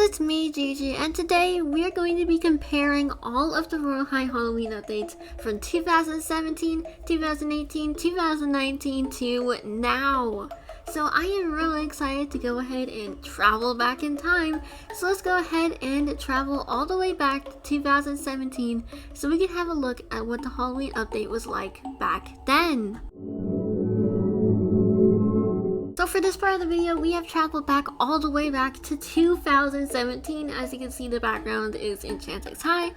it's me, Gigi, and today we are going to be comparing all of the Royale Halloween updates from 2017, 2018, 2019 to now. So I am really excited to go ahead and travel back in time. So let's go ahead and travel all the way back to 2017 so we can have a look at what the Halloween update was like back then. So for this part of the video, we have traveled back all the way back to 2017. As you can see, the background is Enchantix High.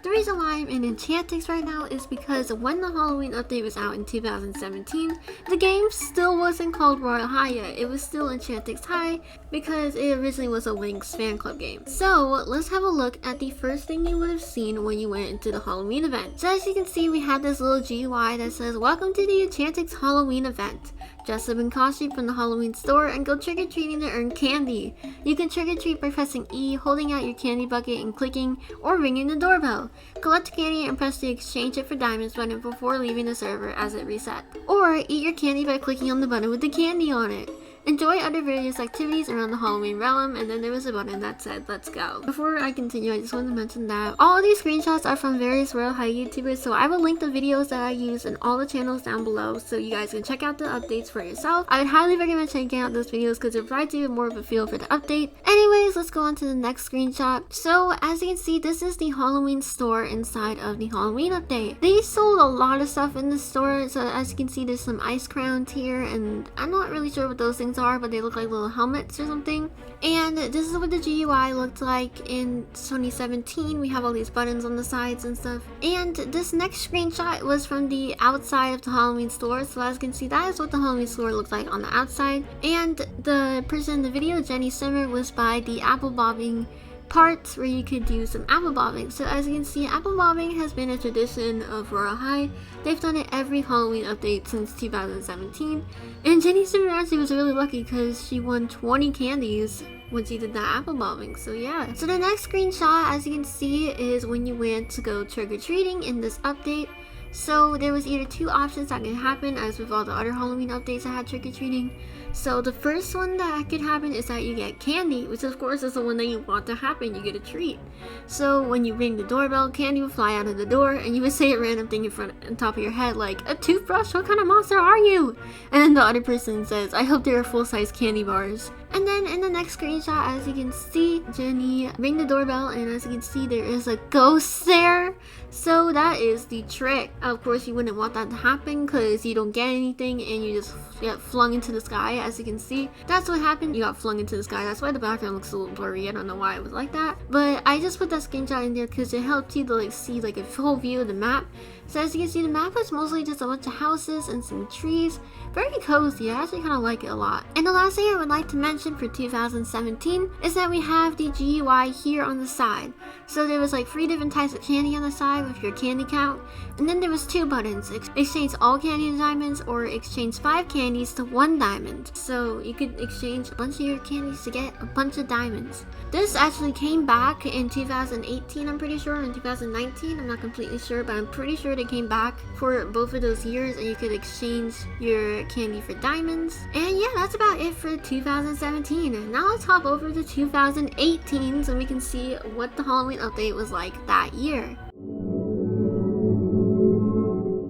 The reason why I'm in Enchantix right now is because when the Halloween update was out in 2017, the game still wasn't called Royale yet. It was still Enchantix High because it originally was a Winx fan club game. So let's have a look at the first thing you would have seen when you went into the Halloween event. So as you can see, we have this little GUI that says, "Welcome to the Enchantix Halloween event. Dress up in costume from the Halloween store and go trick-or-treating to earn candy. You can trick-or-treat by pressing E, holding out your candy bucket and clicking, or ringing the doorbell. Collect candy and press the exchange it for diamonds button before leaving the server as it resets. Or eat your candy by clicking on the button with the candy on it. Enjoy other various activities around the Halloween realm," and then there was a button that said, "Let's go." Before I continue, I just want to mention that all of these screenshots are from various Royale YouTubers, so I will link the videos that I use in all the channels down below so you guys can check out the updates for yourself. I would highly recommend checking out those videos because it provides you more of a feel for the update. Anyways, let's go on to the next screenshot. So as you can see, this is the Halloween store inside of the Halloween update. They sold a lot of stuff in the store, so as you can see, there's some ice crowns here, and I'm not really sure what those things are, but they look like little helmets or something. And this is what the GUI looked like in 2017. We have all these buttons on the sides and stuff. And this next screenshot was from the outside of the Halloween store. So as you can see, that is what the Halloween store looked like on the outside. And the person in the video, Jenni Simmer, was by the apple bobbing parts where you could do some apple bobbing. So as you can see, apple bobbing has been a tradition of Royale High. They've done it every Halloween update since 2017. And Jenni Simmer actually was really lucky because she won 20 candies when she did that apple bobbing. So yeah. So the next screenshot, as you can see, is when you went to go trick-or-treating in this update. So there was either two options that could happen, as with all the other Halloween updates that had trick-or-treating. So the first one that could happen is that you get candy, which of course is the one that you want to happen. You get a treat. So when you ring the doorbell, candy will fly out of the door and you would say a random thing on top of your head like, "A toothbrush? What kind of monster are you?" And then the other person says, "I hope they're full-size candy bars." And then in the next screenshot, as you can see, Jenni ring the doorbell, and as you can see, there is a ghost there. So that is the trick. Of course, you wouldn't want that to happen because you don't get anything and you just get flung into the sky. As you can see, that's what happened. You got flung into the sky. That's why the background looks a little blurry. I don't know why it was like that, but I just put that screenshot in there because it helped you to see a full view of the map. So as you can see, the map is mostly just a bunch of houses and some trees. Very cozy. I actually kind of like it a lot. And the last thing I would like to mention for 2017 is that we have the GUI here on the side. So there was 3 different types of candy on the side with your candy count. And then there was 2 buttons. Exchange all candy to diamonds, or exchange 5 candies to 1 diamond. So you could exchange a bunch of your candies to get a bunch of diamonds. This actually came back in 2018, I'm pretty sure, and 2019. I'm not completely sure, but I'm pretty sure they came back for both of those years, and you could exchange your candy for diamonds. And yeah, that's about it for 2017. Now let's hop over to 2018 so we can see what the Halloween update was like that year.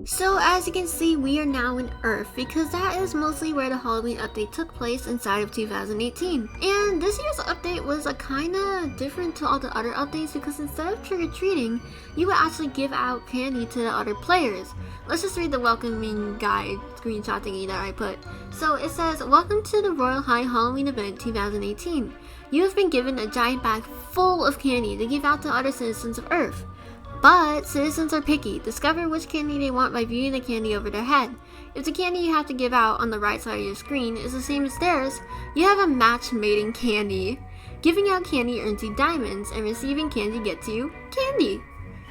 So as you can see, we are now in Earth because that is mostly where the Halloween update took place inside of 2018. And this year's update was kinda different to all the other updates because instead of trick-or-treating, you would actually give out candy to the other players. Let's just read the welcoming guide screenshot thingy that I put. So it says, "Welcome to the Royale Halloween event 2018. You have been given a giant bag full of candy to give out to other citizens of Earth. But citizens are picky. Discover which candy they want by viewing the candy over their head. If the candy you have to give out on the right side of your screen is the same as theirs, you have a match made in candy. Giving out candy earns you diamonds, and receiving candy gets you candy.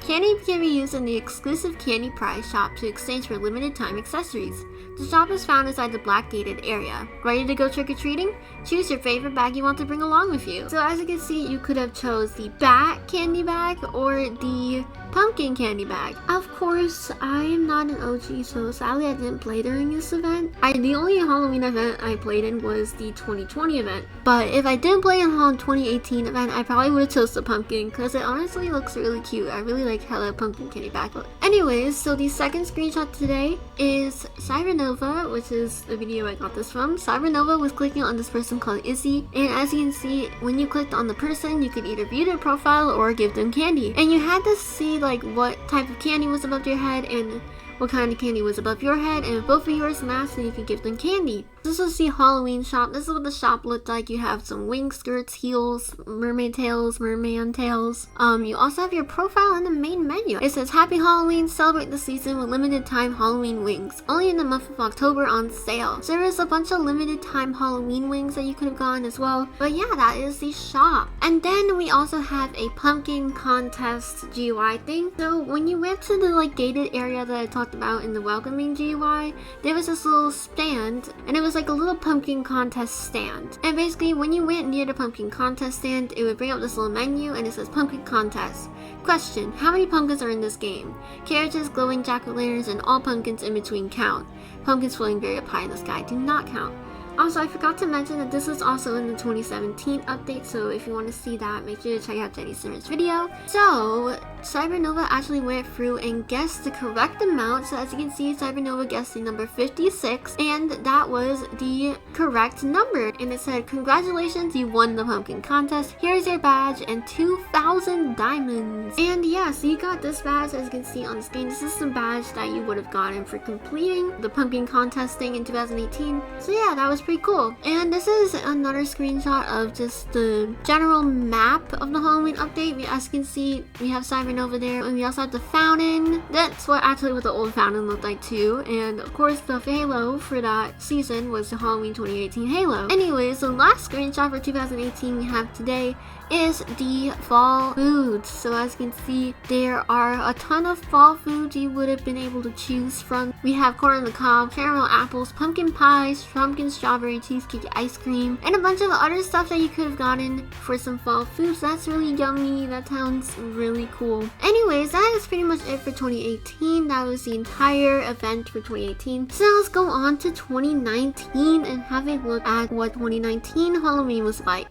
Candy can be used in the exclusive Candy Prize shop to exchange for limited time accessories. The shop is found inside the black gated area. Ready to go trick-or-treating? Choose your favorite bag you want to bring along with you." So as you can see, you could have chose the bat candy bag or the pumpkin candy bag. Of course, I am not an OG, so sadly I didn't play during this event. The only Halloween event I played in was the 2020 event. But if I did play in the 2018 event, I probably would have chose the pumpkin because it honestly looks really cute. I really like how that pumpkin candy bag looks. Anyways, so the second screenshot today is Cybernova, which is the video I got this from. Cybernova was clicking on this person called Izzy, and as you can see, when you clicked on the person, you could either view their profile or give them candy. And you had to see like what type of candy was above their head and what kind of candy was above your head, and if both of yours matched, then you could give them candy. This was the Halloween shop. This is what the shop looked like. You have some wing skirts, heels, mermaid tails, merman tails. You also have your profile in the main menu. It says, Happy Halloween, celebrate the season with limited time Halloween wings. Only in the month of October on sale. So there is a bunch of limited time Halloween wings that you could have gotten as well. But yeah, that is the shop. And then we also have a pumpkin contest GUI thing. So when you went to the like gated area that I talked about in the welcoming GUI, there was this little stand, and it was like a little pumpkin contest stand. And basically when you went near the pumpkin contest stand, it would bring up this little menu and it says pumpkin contest. Question, how many pumpkins are in this game? Carriages, glowing jack-o'-lanterns, and all pumpkins in between count. Pumpkins floating very up high in the sky do not count. Also, I forgot to mention that this is also in the 2017 update, so if you want to see that, make sure to check out Jenni Simmer's video. So, Cybernova actually went through and guessed the correct amount. So as you can see, Cybernova guessed the number 56, and that was the correct number. And it said, congratulations, you won the pumpkin contest. Here's your badge and 2,000 diamonds. And yeah, so you got this badge, as you can see on the screen. This is the badge that you would have gotten for completing the pumpkin contest thing in 2018. So yeah, that was pretty cool. And this is another screenshot of just the general map of the Halloween update. As you can see, we have Cybernova there, and we also have the fountain. That's what the old fountain looked like too. And of course, the halo for that season was the Halloween 2018 halo. Anyways, the last screenshot for 2018 we have today is the fall foods. So as you can see, there are a ton of fall foods you would have been able to choose from. We have corn on the cob, caramel apples, pumpkin pies, pumpkin strawberry cheesecake ice cream, and a bunch of other stuff that you could have gotten for some fall foods. That's really yummy. That sounds really cool. Anyways, that is pretty much it for 2018. That was the entire event for 2018. So now let's go on to 2019 and have a look at what 2019 Halloween was like.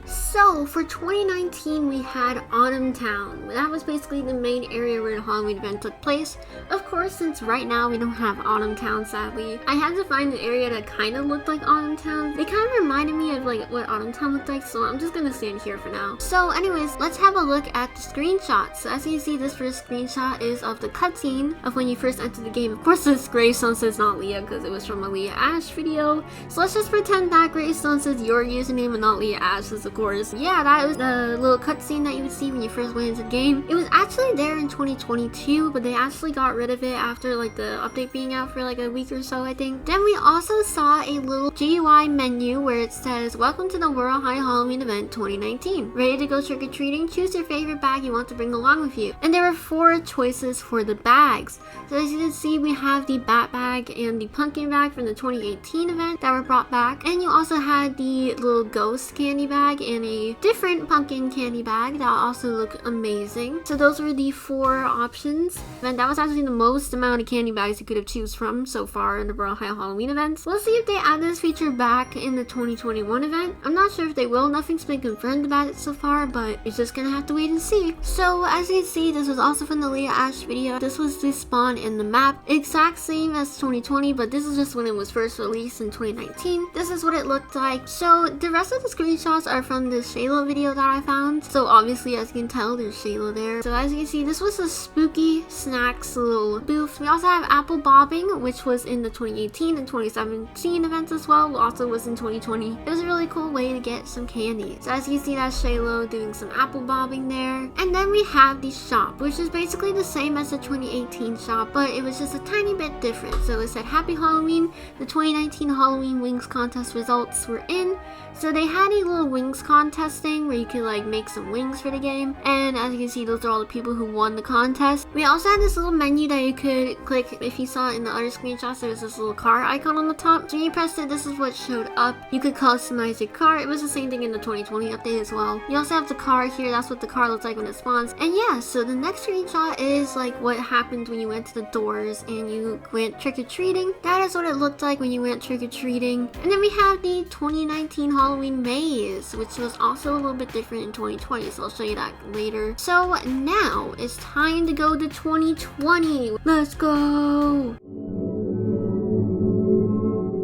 So for 2019, we had Autumn Town. That was basically the main area where the Halloween event took place. Of course, since right now we don't have Autumn Town, sadly, I had to find an area that kind of looked like Autumn Town. They kind of reminded me of like what Autumn Town looked like, so I'm just gonna stand here for now. So anyways, let's have a look at the screenshots. So as you can see, this first screenshot is of the cutscene of when you first entered the game. Of course, this gravestone says not Leah because it was from a Leah Ashe video. So let's just pretend that gravestone says your username and not Leah Ashe's, of course. Yeah, that was the little cutscene that you would see when you first went into the game. It was actually there in 2022, but they actually got rid of it after like the update being out for like a week or so, I think. Then we also saw a little GUI menu where it says, welcome to the World High Halloween event 2019. Ready to go trick-or-treating? Choose your favorite bag you want to bring along with you. And there were 4 choices for the bags. So as you can see, we have the bat bag and the pumpkin bag from the 2018 event that were brought back. And you also had the little ghost candy bag and a different pumpkin candy bag that also looked amazing. So those were the 4 options, and that was actually the most amount of candy bags you could have choose from so far in the Royal Halloween events. We'll see if they add this feature back in the 2021 event. I'm not sure if they will. Nothing's been confirmed about it so far, but it's just gonna have to wait and see. So as you can see, this was also from the Leah Ashe video. This was the spawn in the map, exact same as 2020, but this is just when it was first released in 2019. This is what it looked like. So the rest of the screenshots are from the Shaylo video that I found. So obviously, as you can tell, there's Shaylo there. So as you can see, this was a spooky snacks little booth. We also have apple bobbing, which was in the 2018 and 2017 events as well. Also was in 2020. It was a really cool way to get some candy. So as you can see, that's Shaylo doing some apple bobbing there. And then we have the shop, which is basically the same as the 2018 shop, but it was just a tiny bit different. So it said, Happy Halloween. The 2019 Halloween Wings contest results were in. So they had a little wings contest thing where you could like make some wings for the game, and as you can see, those are all the people who won the contest. We also had this little menu that you could click. If you saw it in the other screenshots, there was this little car icon on the top. So when you pressed it, this is what showed up. You could customize your car. It was the same thing in the 2020 update as well. You also have the car here. That's what the car looks like when it spawns. And yeah, so the next screenshot is like what happened when you went to the doors and you went trick-or-treating. That is what it looked like when you went trick-or-treating. And then we have the 2019 Halloween maze, which was also a little bit different in 2020, so I'll show you that later. So now it's time to go to 2020. Let's go!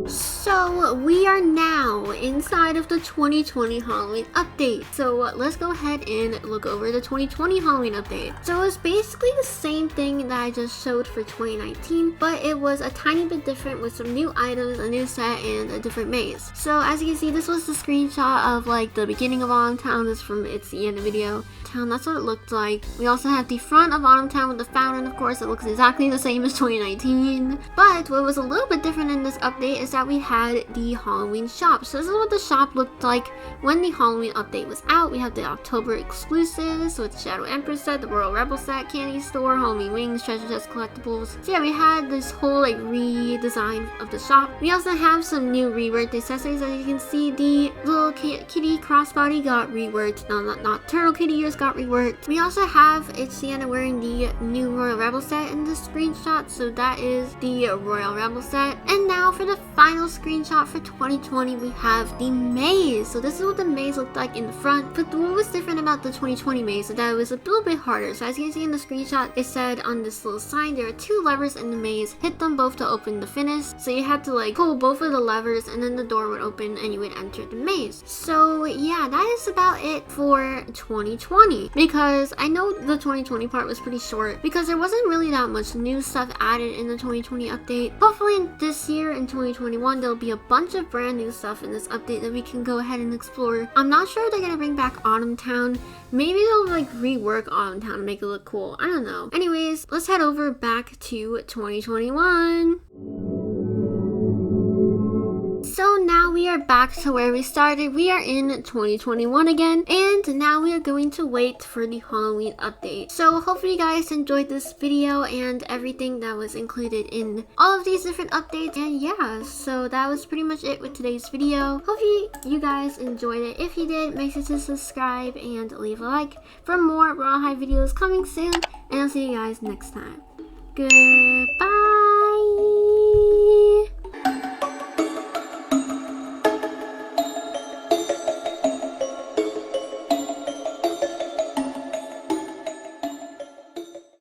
So we are now inside of the 2020 Halloween update. So let's go ahead and look over the 2020 Halloween update. So it's basically the same thing that I just showed for 2019, but it was a tiny bit different with some new items, a new set, and a different maze. So as you can see, this was the screenshot of like the beginning of Autumn Town. This is from It's the End video. That's what it looked like. We also have the front of Autumn Town with the fountain. Of course, it looks exactly the same as 2019. But what was a little bit different in this update is that we had the Halloween shop. So this is what the shop looked like when the Halloween update was out. We have the October exclusives with Shadow Empress set, the Royal Rebel set, candy store, Halloween wings, treasure chest collectibles. So yeah, we had this whole like redesign of the shop. We also have some new reworked accessories. As you can see, the little kitty crossbody got reworked. No, not turtle kitty ears got reworked. We also have Siena wearing the new Royal Rebel set in this screenshot, so that is the Royal Rebel set. And now for the final screenshot for 2020, we have the maze. So this is what the maze looked like in the front, but what was different about the 2020 maze is that it was a little bit harder. So as you can see in the screenshot, it said on this little sign there are two levers in the maze, hit them both to open the finish. So you had to like pull both of the levers and then the door would open and you would enter the maze. So yeah, that is about it for 2020. Because I know the 2020 part was pretty short because there wasn't really that much new stuff added in the 2020 update. Hopefully this year in 2021 there'll be a bunch of brand new stuff in this update that we can go ahead and explore. I'm not sure if they're gonna bring back Autumn Town. Maybe they'll like rework Autumn Town to make it look cool. I don't know. Anyways, let's head over back to 2021. So now we are back to where we started. We are in 2021 again, and now we are going to wait for the Halloween update. So hopefully you guys enjoyed this video and everything that was included in all of these different updates. And yeah, so that was pretty much it with today's video. Hopefully you guys enjoyed it. If you did, make sure to subscribe and leave a like for more Raw High videos coming soon, and I'll see you guys next time. Goodbye!